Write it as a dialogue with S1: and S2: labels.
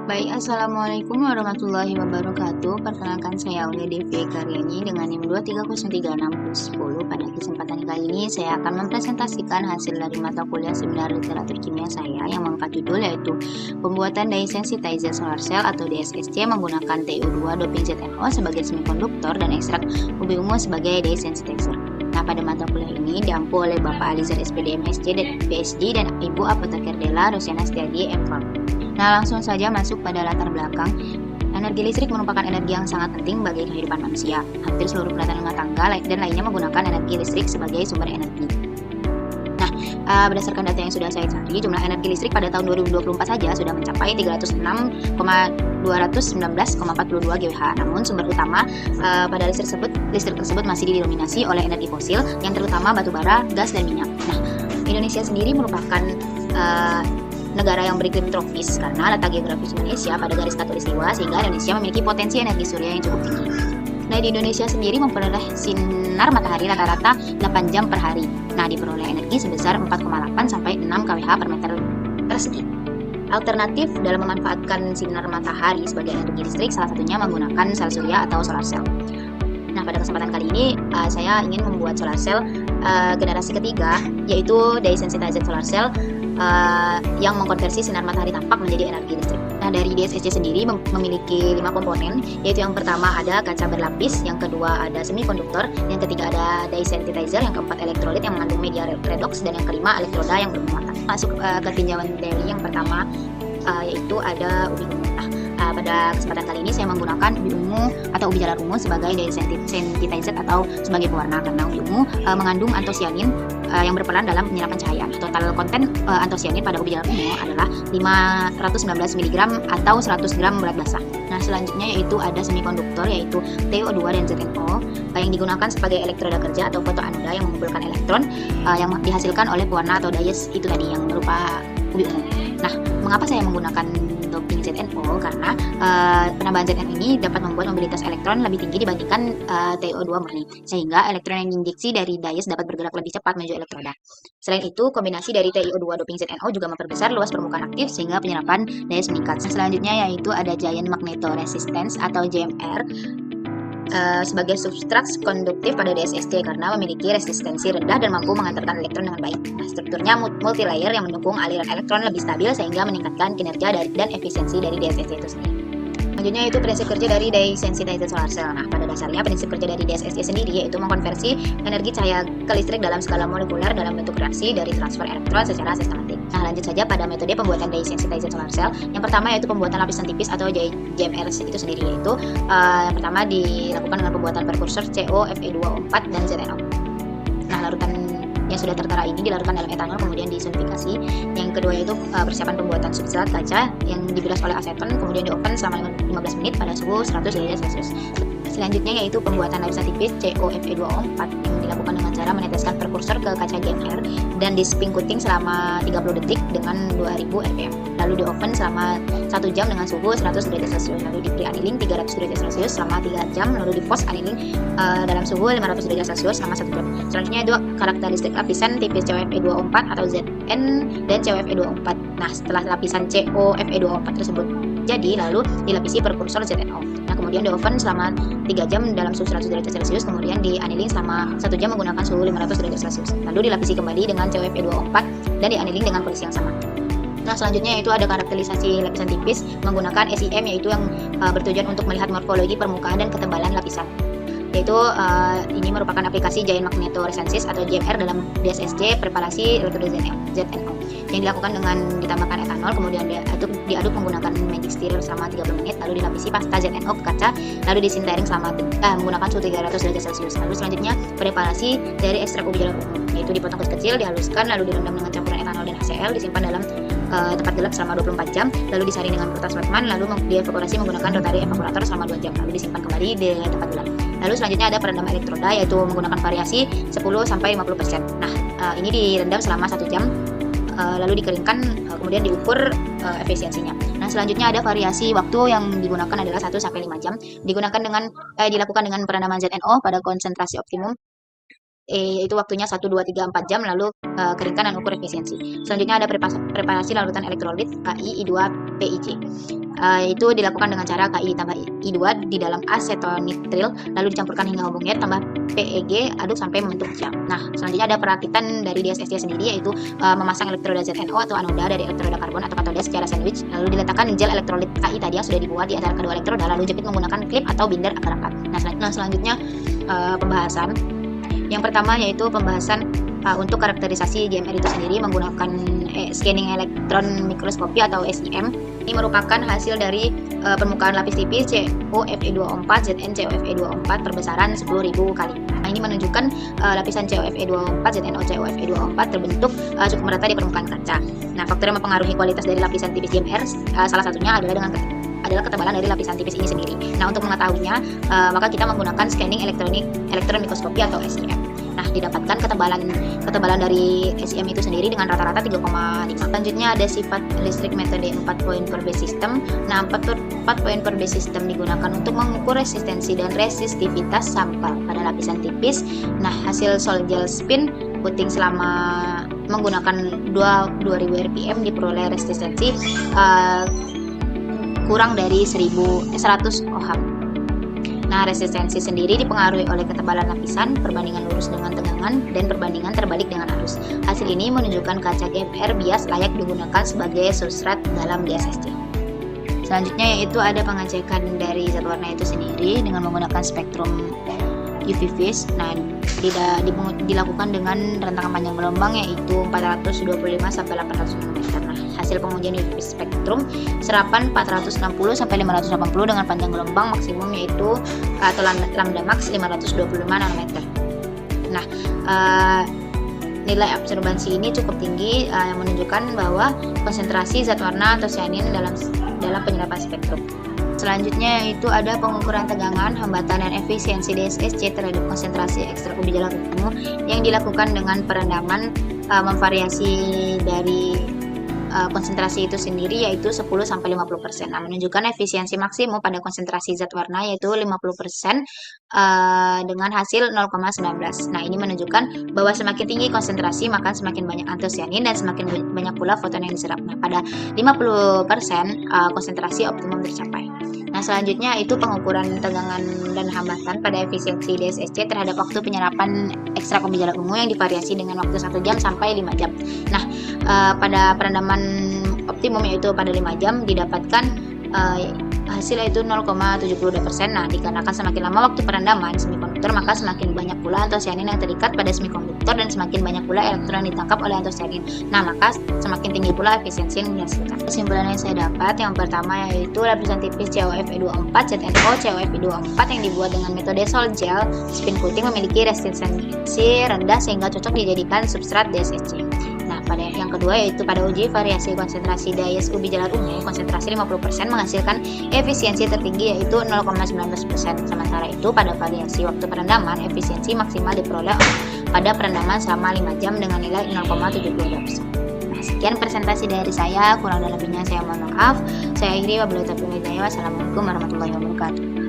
S1: Baik, Assalamualaikum warahmatullahi wabarakatuh. Perkenalkan saya Aulia Devi Karyani dengan NIM 2303610. Pada kesempatan kali ini saya akan mempresentasikan hasil dari mata kuliah seminar literatur kimia saya yang mengangkat judul yaitu pembuatan dye sensitizer solar cell atau DSSC menggunakan TiO2 doping ZnO sebagai semikonduktor dan ekstrak ubi ungu sebagai dye sensitizer. Nah, pada mata kuliah ini diampu oleh Bapak Alizar SPD MSc dan PhD dan Ibu Apoteker Della Rosiana Setiadi M.Pharm. Nah, langsung saja masuk pada latar belakang. Energi listrik merupakan energi yang sangat penting bagi kehidupan manusia. Hampir seluruh peralatan rumah tangga dan lainnya menggunakan energi listrik sebagai sumber energi. Nah, berdasarkan data yang sudah saya cari, jumlah energi listrik pada tahun 2024 saja sudah mencapai 306,219,42 GWh. Namun sumber utama pada listrik tersebut masih didominasi oleh energi fosil, yang terutama batu bara, gas, dan minyak. Nah, Indonesia sendiri merupakan negara yang beriklim tropis karena letak geografis Indonesia pada garis khatulistiwa, sehingga Indonesia memiliki potensi energi surya yang cukup tinggi. Nah, di Indonesia sendiri memperoleh sinar matahari rata-rata 8 jam per hari. Nah, diperoleh energi sebesar 4,8 sampai 6 kWh per meter persegi. Alternatif dalam memanfaatkan sinar matahari sebagai energi listrik salah satunya menggunakan sel surya atau solar cell. Nah, pada kesempatan kali ini saya ingin membuat solar cell generasi ketiga, yaitu dye sensitizer solar cell yang mengkonversi sinar matahari tampak menjadi energi listrik. Nah, dari DSSC sendiri memiliki 5 komponen, yaitu yang pertama ada kaca berlapis, yang kedua ada semikonduktor, yang ketiga ada dye sensitizer, yang keempat elektrolit yang mengandung media redox, dan yang kelima elektroda yang bermuatan. Masuk ke tinjauan teori yang pertama, yaitu ada ubi ungu. Nah, pada kesempatan kali ini saya menggunakan ubi ungu atau ubi jalar ungu sebagai dye sensitizer atau sebagai pewarna, karena ubi ungu mengandung antosianin yang berperan dalam penyerapan cahaya. Total konten antosianin pada ubi jalar ungu adalah 519 mg atau 100 gram berat basah. Nah, selanjutnya yaitu ada semikonduktor, yaitu TiO2 dan ZnO yang digunakan sebagai elektroda kerja atau fotoanoda yang mengumpulkan elektron yang dihasilkan oleh pewarna atau dyes itu tadi yang berupa ubi ungu. Nah, mengapa saya menggunakan doping ZnO? Karena penambahan ZnO ini dapat membuat mobilitas elektron lebih tinggi dibandingkan TiO2 murni, sehingga elektron yang diinjeksi dari dyes dapat bergerak lebih cepat menuju elektroda. Selain itu, kombinasi dari TiO2 doping ZnO juga memperbesar luas permukaan aktif sehingga penyerapan dyes meningkat. Selanjutnya yaitu ada giant magnetoresistance atau GMR sebagai substrat konduktif pada DSSC karena memiliki resistensi rendah dan mampu mengantarkan elektron dengan baik. Nah, strukturnya multi-layer yang mendukung aliran elektron lebih stabil sehingga meningkatkan kinerja dan efisiensi dari DSSC itu sendiri. Selanjutnya itu prinsip kerja dari dye sensitizer solar cell. Nah, pada dasarnya prinsip kerja dari DSSC sendiri yaitu mengkonversi energi cahaya ke listrik dalam skala molekuler dalam bentuk reaksi dari transfer elektron secara sistematik. Nah, lanjut saja pada metode pembuatan dye sensitizer solar cell. Yang pertama yaitu pembuatan lapisan tipis atau GMR itu sendiri, yaitu yang pertama dilakukan dengan pembuatan prekursor CO, Fe2O4 dan ZnO. Nah, larutan yang sudah tertera ini dilarutkan dalam etanol kemudian disunifikasi. Yang kedua yaitu persiapan pembuatan substrat kaca yang dibilas oleh aseton kemudian di oven selama 15 menit pada suhu 100 derajat Celcius. Selanjutnya yaitu pembuatan lapisan tipis COFE2O4 yang dilakukan dengan cara meneteskan prekursor ke kaca GMR dan di spin coating selama 30 detik dengan 2000 rpm. Lalu di oven selama 1 jam dengan suhu 100 derajat Celcius. Lalu di pre-annealing 300 derajat Celcius selama 3 jam. Lalu di post-annealing dalam suhu 500 derajat Celcius selama 1 jam. Selanjutnya itu karakteristik lapisan tipis COFE2O4 atau Zn dan COFE2O4. Nah, setelah lapisan COFE2O4 tersebut jadi, lalu dilapisi prekursor ZnO. Nah, kemudian di oven selama 3 jam dalam suhu 100 derajat Celcius, kemudian di annealing selama 1 jam menggunakan suhu 500 derajat Celcius. Lalu dilapisi kembali dengan COFE2O4 dan di annealing dengan kondisi yang sama. Nah, selanjutnya yaitu ada karakterisasi lapisan tipis menggunakan SEM, yaitu yang bertujuan untuk melihat morfologi permukaan dan ketebalan lapisan. Yaitu ini merupakan aplikasi giant magnetoresistance atau GMR dalam DSSC preparasi elektroda ZnO yang dilakukan dengan ditambahkan etanol kemudian diaduk menggunakan magic stirrer selama 30 menit, lalu dilapisi pasta ZnO ke kaca, lalu disintering selama menggunakan suhu 300 derajat Celcius. Lalu selanjutnya preparasi dari ekstrak ubi jalar ungu, yaitu dipotong kecil, dihaluskan, lalu direndam dengan campuran etanol dan HCl, disimpan dalam tempat gelap selama 24 jam, lalu disaring dengan kertas Wetman, lalu dievaporasi menggunakan rotary evaporator selama 2 jam, lalu disimpan kembali di tempat gelap. Lalu selanjutnya ada peredam elektroda, yaitu menggunakan variasi 10-50%. Nah, ini direndam selama 1 jam, lalu dikeringkan, kemudian diukur efisiensinya. Nah, selanjutnya ada variasi waktu yang digunakan adalah 1-5 jam, dilakukan dengan perendaman ZnO pada konsentrasi optimum yaitu waktunya 1, 2, 3, 4 jam, lalu keringkan dan ukur efisiensi. Selanjutnya ada preparasi larutan elektrolit KI, I2, PIJ. Itu dilakukan dengan cara Ki tambah I2 di dalam asetonitril, lalu dicampurkan hingga homogen, tambah PEG, aduk sampai membentuk gel. Nah, selanjutnya ada perakitan dari DSSC sendiri, yaitu memasang elektroda ZNO atau anoda dari elektroda karbon atau katoda secara sandwich, lalu diletakkan gel elektrolit Ki tadi yang sudah dibuat di antara kedua elektroda, lalu jepit menggunakan klip atau binder agar rapat. Nah, selanjutnya pembahasan. Yang pertama yaitu pembahasan untuk karakterisasi GMR itu sendiri menggunakan scanning elektron mikroskopi atau SEM. Ini merupakan hasil dari permukaan lapis tipis COFE24 ZN COFE24 perbesaran 10.000 kali. Nah, ini menunjukkan lapisan COFE24 ZNO COFE24 terbentuk cukup merata di permukaan kaca. Nah, faktor yang mempengaruhi kualitas dari lapisan tipis GMR salah satunya adalah ketebalan dari lapisan tipis ini sendiri. Nah, untuk mengetahuinya, maka kita menggunakan scanning elektron mikroskopi atau SEM. Nah, didapatkan ketebalan dari SEM itu sendiri dengan rata-rata 3,5. Selanjutnya ada sifat listrik metode 4 poin per base system. Nah, 4 poin per base system digunakan untuk mengukur resistensi dan resistivitas sampel pada lapisan tipis. Nah, hasil sol gel spin puting selama menggunakan 2000 rpm diperoleh resistensi kurang dari 100 ohm. Nah, resistensi sendiri dipengaruhi oleh ketebalan lapisan, perbandingan lurus dengan tegangan, dan perbandingan terbalik dengan arus. Hasil ini menunjukkan kaca GMR bias layak digunakan sebagai substrat dalam DSSC. Selanjutnya yaitu ada pengecekan dari zat warna itu sendiri dengan menggunakan spektrum UV vis. Nah, dilakukan dengan rentangan panjang gelombang yaitu 425 sampai 800 nanometer. Nah, hasil pengujian UV spektrum serapan 460 sampai 580 dengan panjang gelombang maksimum yaitu atau lambda max 525 nanometer. Nah, nilai absorbansi ini cukup tinggi yang menunjukkan bahwa konsentrasi zat warna atau cyanin dalam penyerapan spektrum. Selanjutnya yaitu ada pengukuran tegangan, hambatan, dan efisiensi DSSC terhadap konsentrasi ekstrak ubi jalur ungu yang dilakukan dengan perendaman memvariasi dari konsentrasi itu sendiri yaitu 10-50%. Nah, menunjukkan efisiensi maksimum pada konsentrasi zat warna yaitu 50% dengan hasil 0,19. Nah, ini menunjukkan bahwa semakin tinggi konsentrasi maka semakin banyak antosianin dan semakin banyak pula foton yang diserap. Nah, pada 50% konsentrasi optimum tercapai. Nah, selanjutnya itu pengukuran tegangan dan hambatan pada efisiensi DSSC terhadap waktu penyerapan ekstrak ubi jalur ungu yang divariasi dengan waktu 1 jam sampai 5 jam. Nah, pada perendaman optimum yaitu pada 5 jam didapatkan hasil yaitu 0,72%. Nah, dikarenakan semakin lama waktu perendaman semikonduktor maka semakin banyak pula antosianin yang terikat pada semikonduktor dan semakin banyak pula elektron ditangkap oleh antosianin. Nah, maka semakin tinggi pula efisiensi yang dihasilkan. Kesimpulan yang saya dapat yang pertama yaitu lapisan tipis COFE24 ZNO COFE24 yang dibuat dengan metode sol gel spin coating memiliki resistensi rendah sehingga cocok dijadikan substrat DSSC. Nah, pada yang kedua yaitu pada uji variasi konsentrasi dies ubi jalur ungu, konsentrasi 50% menghasilkan efisiensi tertinggi yaitu 0,19%. Sementara itu pada variasi waktu perendaman, efisiensi maksimal diperoleh pada perendaman selama 5 jam dengan nilai 0,72%. Nah, sekian presentasi dari saya, kurang dan lebihnya saya mohon maaf. Saya akhiri, wabillahi taufiq wal hidayah. Wassalamualaikum warahmatullahi wabarakatuh.